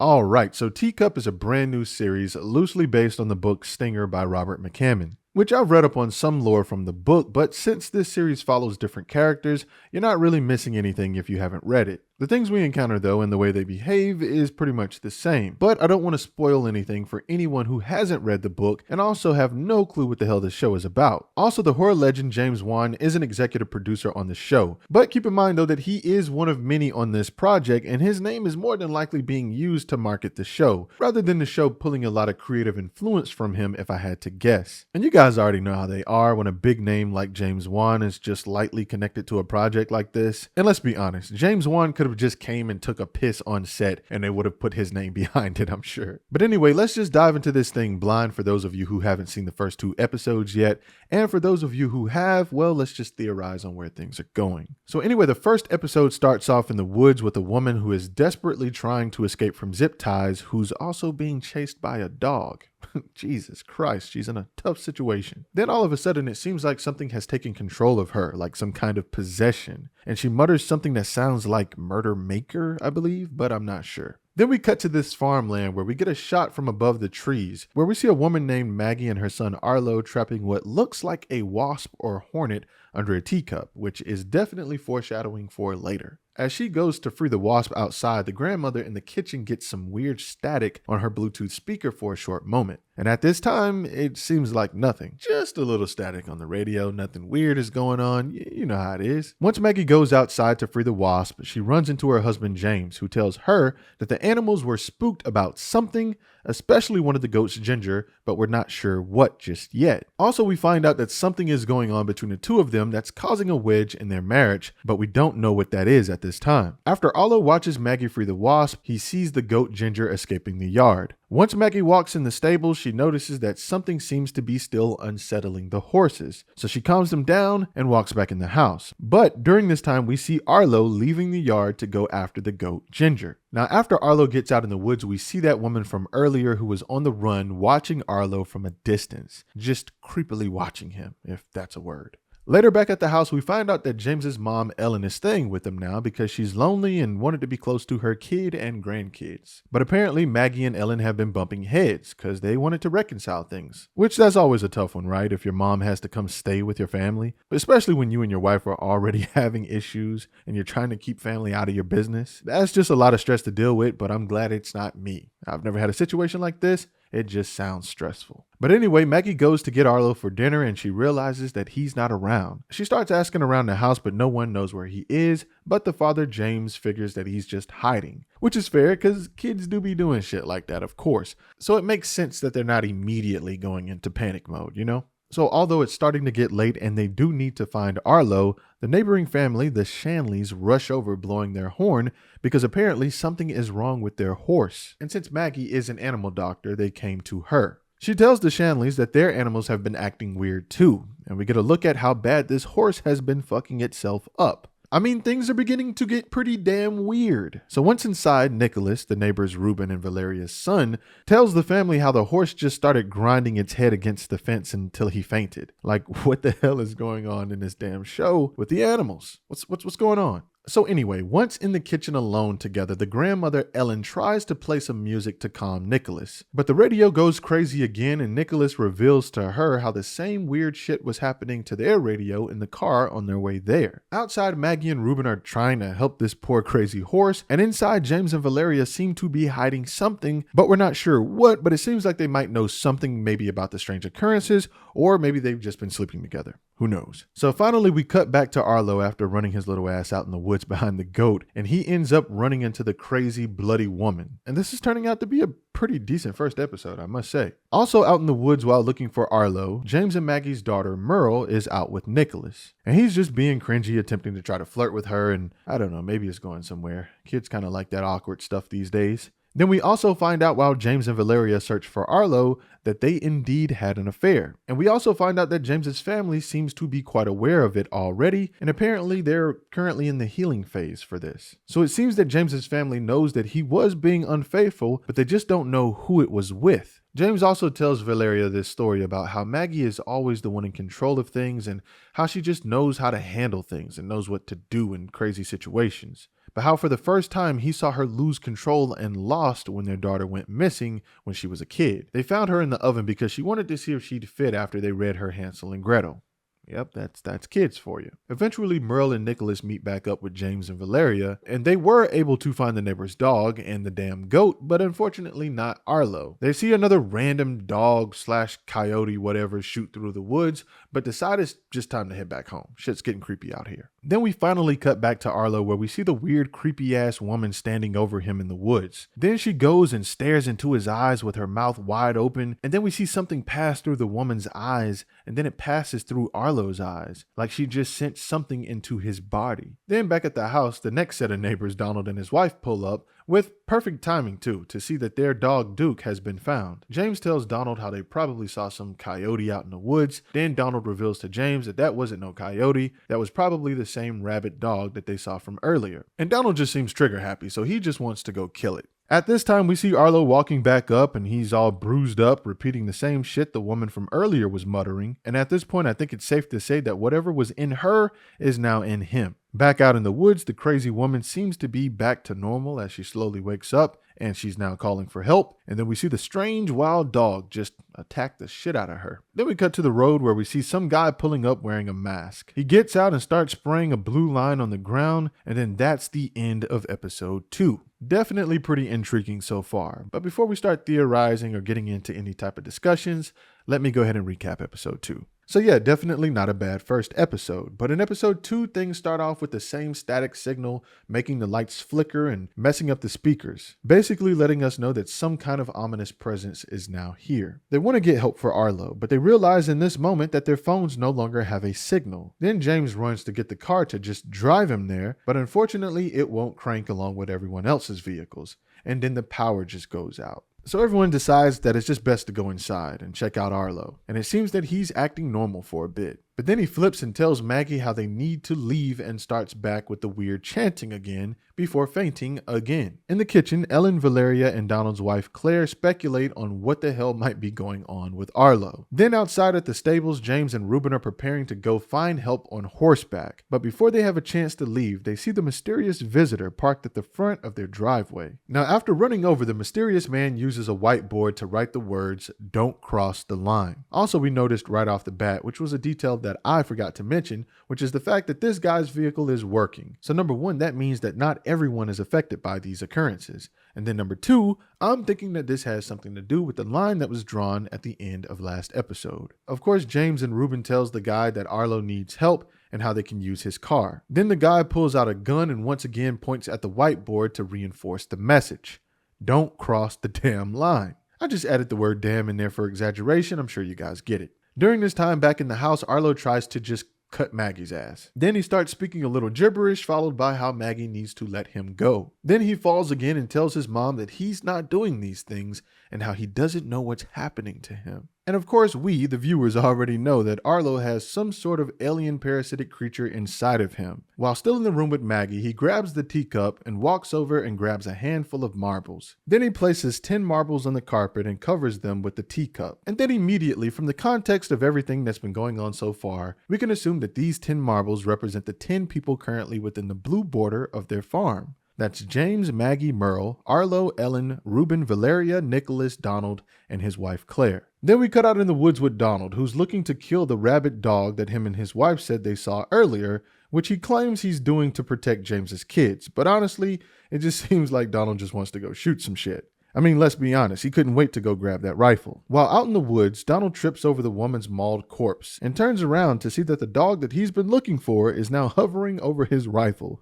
Alright, so Teacup is a brand new series loosely based on the book Stinger by Robert McCammon, which I've read up on some lore from the book, but since this series follows different characters, you're not really missing anything if you haven't read it. The things we encounter though and the way they behave is pretty much the same, but I don't want to spoil anything for anyone who hasn't read the book and also have no clue what the hell this show is about. Also, the horror legend James Wan is an executive producer on the show, but keep in mind though that he is one of many on this project and his name is more than likely being used to market the show, rather than the show pulling a lot of creative influence from him if I had to guess. And you guys already know how they are when a big name like James Wan is just lightly connected to a project like this. And let's be honest, James Wan could have just came and took a piss on set and they would have put his name behind it, I'm sure. But anyway, let's just dive into this thing blind for those of you who haven't seen the first 2 episodes yet. And for those of you who have, well, let's just theorize on where things are going. So anyway, the first episode starts off in the woods with a woman who is desperately trying to escape from zip ties, who's also being chased by a dog. Jesus Christ, she's in a tough situation. Then all of a sudden, it seems like something has taken control of her, like some kind of possession. And she mutters something that sounds like murder maker, I believe, but I'm not sure. Then we cut to this farmland where we get a shot from above the trees, where we see a woman named Maggie and her son Arlo trapping what looks like a wasp or hornet under a teacup, which is definitely foreshadowing for later. As she goes to free the wasp outside, the grandmother in the kitchen gets some weird static on her Bluetooth speaker for a short moment. And at this time, it seems like nothing. Just a little static on the radio, nothing weird is going on, you know how it is. Once Maggie goes outside to free the wasp, she runs into her husband James, who tells her that the animals were spooked about something, especially one of the goats Ginger, but we're not sure what just yet. Also, we find out that something is going on between the two of them that's causing a wedge in their marriage, but we don't know what that is at this time. After Arlo watches Maggie free the wasp, he sees the goat Ginger escaping the yard. Once Maggie walks in the stable, she notices that something seems to be still unsettling the horses. So she calms them down and walks back in the house. But during this time, we see Arlo leaving the yard to go after the goat Ginger. Now, after Arlo gets out in the woods, we see that woman from earlier who was on the run watching Arlo from a distance, just creepily watching him, if that's a word. Later back at the house, we find out that James's mom, Ellen, is staying with him now because she's lonely and wanted to be close to her kid and grandkids. But apparently Maggie and Ellen have been bumping heads because they wanted to reconcile things. Which that's always a tough one, right? If your mom has to come stay with your family, especially when you and your wife are already having issues and you're trying to keep family out of your business. That's just a lot of stress to deal with, but I'm glad it's not me. I've never had a situation like this. It just sounds stressful. But anyway, Maggie goes to get Arlo for dinner and she realizes that he's not around. She starts asking around the house, but no one knows where he is, but the father, James, figures that he's just hiding, which is fair because kids do be doing shit like that, of course. So it makes sense that they're not immediately going into panic mode, you know? So although it's starting to get late and they do need to find Arlo, the neighboring family, the Shanleys, rush over blowing their horn because apparently something is wrong with their horse. And since Maggie is an animal doctor, they came to her. She tells the Shanleys that their animals have been acting weird too, and we get a look at how bad this horse has been fucking itself up. I mean, things are beginning to get pretty damn weird. So once inside, Nicholas, the neighbors Reuben and Valeria's son, tells the family how the horse just started grinding its head against the fence until he fainted. Like, what the hell is going on in this damn show with the animals? What's going on? So anyway, once in the kitchen alone together, the grandmother Ellen tries to play some music to calm Nicholas. But the radio goes crazy again and Nicholas reveals to her how the same weird shit was happening to their radio in the car on their way there. Outside, Maggie and Reuben are trying to help this poor crazy horse, and inside, James and Valeria seem to be hiding something, but we're not sure what, but it seems like they might know something maybe about the strange occurrences, or maybe they've just been sleeping together. Who knows? So finally we cut back to Arlo after running his little ass out in the woods behind the goat, and he ends up running into the crazy bloody woman. And this is turning out to be a pretty decent first episode, I must say. Also out in the woods while looking for Arlo, James and Maggie's daughter Merle is out with Nicholas. And he's just being cringy, attempting to try to flirt with her, and I don't know, maybe it's going somewhere. Kids kind of like that awkward stuff these days. Then we also find out while James and Valeria search for Arlo that they indeed had an affair. And we also find out that James's family seems to be quite aware of it already, and apparently they're currently in the healing phase for this. So it seems that James's family knows that he was being unfaithful, but they just don't know who it was with. James also tells Valeria this story about how Maggie is always the one in control of things and how she just knows how to handle things and knows what to do in crazy situations. but how for the first time he saw her lose control and lost when their daughter went missing when she was a kid. They found her in the oven because she wanted to see if she'd fit after they read her Hansel and Gretel. Yep, that's kids for you. Eventually, Merle and Nicholas meet back up with James and Valeria, and they were able to find the neighbor's dog and the damn goat, but unfortunately not Arlo. They see another random dog / coyote whatever shoot through the woods, but decide it's just time to head back home. Shit's getting creepy out here. Then we finally cut back to Arlo where we see the weird creepy ass woman standing over him in the woods. Then she goes and stares into his eyes with her mouth wide open, and then we see something pass through the woman's eyes, and then it passes through Arlo's eyes, like she just sent something into his body. Then back at the house, the next set of neighbors, Donald and his wife, pull up, with perfect timing too, to see that their dog Duke has been found. James tells Donald how they probably saw some coyote out in the woods. Then Donald reveals to James that that wasn't no coyote, that was probably the same rabid dog that they saw from earlier. And Donald just seems trigger happy, so he just wants to go kill it. At this time, we see Arlo walking back up and he's all bruised up, repeating the same shit the woman from earlier was muttering. And at this point, I think it's safe to say that whatever was in her is now in him. Back out in the woods, the crazy woman seems to be back to normal as she slowly wakes up and she's now calling for help. And then we see the strange wild dog just attack the shit out of her. Then we cut to the road where we see some guy pulling up wearing a mask. He gets out and starts spraying a blue line on the ground, and then that's the end of episode 2. Definitely pretty intriguing so far, but before we start theorizing or getting into any type of discussions, let me go ahead and recap episode 2. So yeah, definitely not a bad first episode, but in episode 2, things start off with the same static signal, making the lights flicker and messing up the speakers, basically letting us know that some kind of ominous presence is now here. They want to get help for Arlo, but they realize in this moment that their phones no longer have a signal. Then James runs to get the car to just drive him there, but unfortunately it won't crank along with everyone else's vehicles, and then the power just goes out. So everyone decides that it's just best to go inside and check out Arlo, and it seems that he's acting normal for a bit. But then he flips and tells Maggie how they need to leave and starts back with the weird chanting again before fainting again. In the kitchen, Ellen, Valeria, and Donald's wife Claire speculate on what the hell might be going on with Arlo. Then outside at the stables, James and Ruben are preparing to go find help on horseback. But before they have a chance to leave, they see the mysterious visitor parked at the front of their driveway. Now, after running over, the mysterious man uses a whiteboard to write the words, "Don't cross the line." Also, we noticed right off the bat, which was a detail that I forgot to mention, which is the fact that this guy's vehicle is working. So number one, that means that not everyone is affected by these occurrences. And then number two, I'm thinking that this has something to do with the line that was drawn at the end of last episode. Of course, James and Ruben tells the guy that Arlo needs help and how they can use his car. Then the guy pulls out a gun and once again points at the whiteboard to reinforce the message. Don't cross the damn line. I just added the word damn in there for exaggeration. I'm sure you guys get it. During this time back in the house, Arlo tries to just cut Maggie's ass. Then he starts speaking a little gibberish, followed by how Maggie needs to let him go. Then he falls again and tells his mom that he's not doing these things and how he doesn't know what's happening to him. And of course, we, the viewers, already know that Arlo has some sort of alien parasitic creature inside of him. While still in the room with Maggie, he grabs the teacup and walks over and grabs a handful of marbles. Then he places 10 marbles on the carpet and covers them with the teacup. And then immediately, from the context of everything that's been going on so far, we can assume that these 10 marbles represent the 10 people currently within the blue border of their farm. That's James, Maggie, Merle, Arlo, Ellen, Ruben, Valeria, Nicholas, Donald, and his wife Claire. Then we cut out in the woods with Donald, who's looking to kill the rabid dog that him and his wife said they saw earlier, which he claims he's doing to protect James's kids. But honestly, it just seems like Donald just wants to go shoot some shit. I mean, let's be honest, he couldn't wait to go grab that rifle. While out in the woods, Donald trips over the woman's mauled corpse and turns around to see that the dog that he's been looking for is now hovering over his rifle.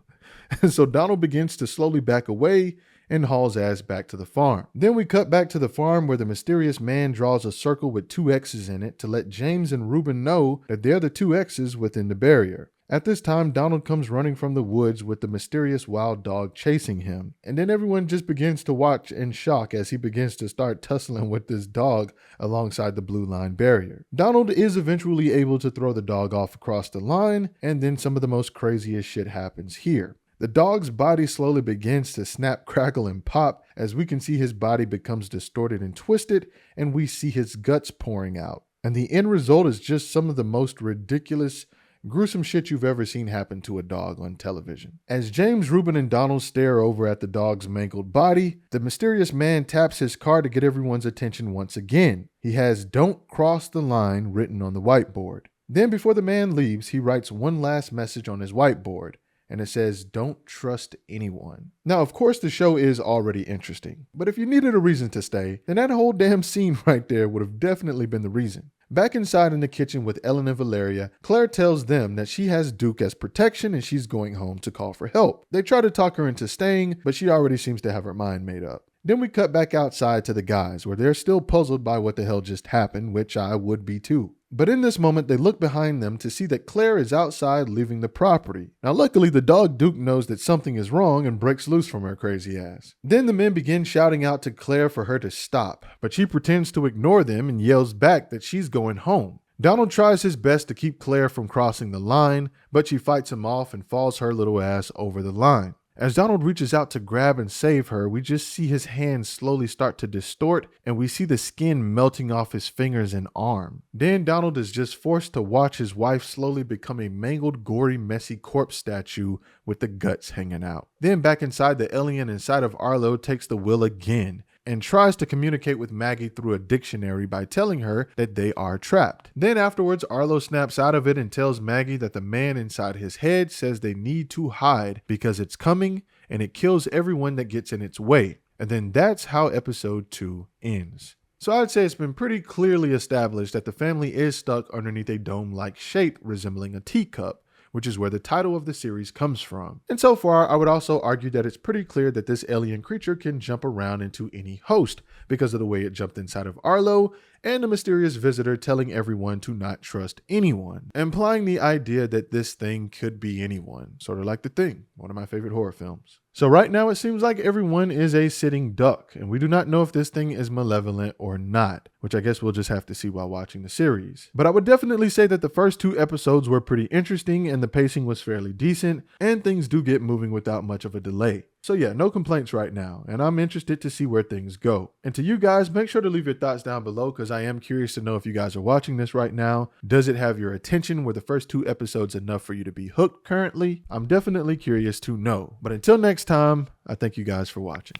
So Donald begins to slowly back away and hauls ass back to the farm. Then we cut back to the farm where the mysterious man draws a circle with 2 X's in it to let James and Ruben know that they're the 2 X's within the barrier. At this time, Donald comes running from the woods with the mysterious wild dog chasing him. And then everyone just begins to watch in shock as he begins to start tussling with this dog alongside the blue line barrier. Donald is eventually able to throw the dog off across the line, and then some of the most craziest shit happens here. The dog's body slowly begins to snap, crackle, and pop as we can see his body becomes distorted and twisted, and we see his guts pouring out. And the end result is just some of the most ridiculous, gruesome shit you've ever seen happen to a dog on television. As James, Reuben, and Donald stare over at the dog's mangled body, the mysterious man taps his car to get everyone's attention once again. He has "Don't cross the line" written on the whiteboard. Then before the man leaves, he writes one last message on his whiteboard, and it says, "Don't trust anyone." Now, of course, the show is already interesting, but if you needed a reason to stay, then that whole damn scene right there would have definitely been the reason. Back inside in the kitchen with Ellen and Valeria, Claire tells them that she has Duke as protection and she's going home to call for help. They try to talk her into staying, but she already seems to have her mind made up. Then we cut back outside to the guys, where they're still puzzled by what the hell just happened, which I would be too. But in this moment, they look behind them to see that Claire is outside leaving the property. Now, luckily, the dog Duke knows that something is wrong and breaks loose from her crazy ass. Then the men begin shouting out to Claire for her to stop, but she pretends to ignore them and yells back that she's going home. Donald tries his best to keep Claire from crossing the line, but she fights him off and falls her little ass over the line. As Donald reaches out to grab and save her, we just see his hands slowly start to distort, and we see the skin melting off his fingers and arm. Then Donald is just forced to watch his wife slowly become a mangled, gory, messy corpse statue with the guts hanging out. Then back inside, the alien inside of Arlo takes the wheel again and tries to communicate with Maggie through a dictionary by telling her that they are trapped. Then afterwards, Arlo snaps out of it and tells Maggie that the man inside his head says they need to hide because it's coming and it kills everyone that gets in its way. And then that's how episode 2 ends. So I'd say it's been pretty clearly established that the family is stuck underneath a dome-like shape resembling a teacup, which is where the title of the series comes from. And so far, I would also argue that it's pretty clear that this alien creature can jump around into any host because of the way it jumped inside of Arlo and the mysterious visitor telling everyone to not trust anyone, implying the idea that this thing could be anyone, sort of like The Thing, one of my favorite horror films. So right now it seems like everyone is a sitting duck, and we do not know if this thing is malevolent or not, which I guess we'll just have to see while watching the series. But I would definitely say that the first 2 episodes were pretty interesting and the pacing was fairly decent, and things do get moving without much of a delay. So yeah, no complaints right now, and I'm interested to see where things go. And to you guys, make sure to leave your thoughts down below because I am curious to know if you guys are watching this right now. Does it have your attention? Were the first 2 episodes enough for you to be hooked currently? I'm definitely curious to know. But until next time, I thank you guys for watching.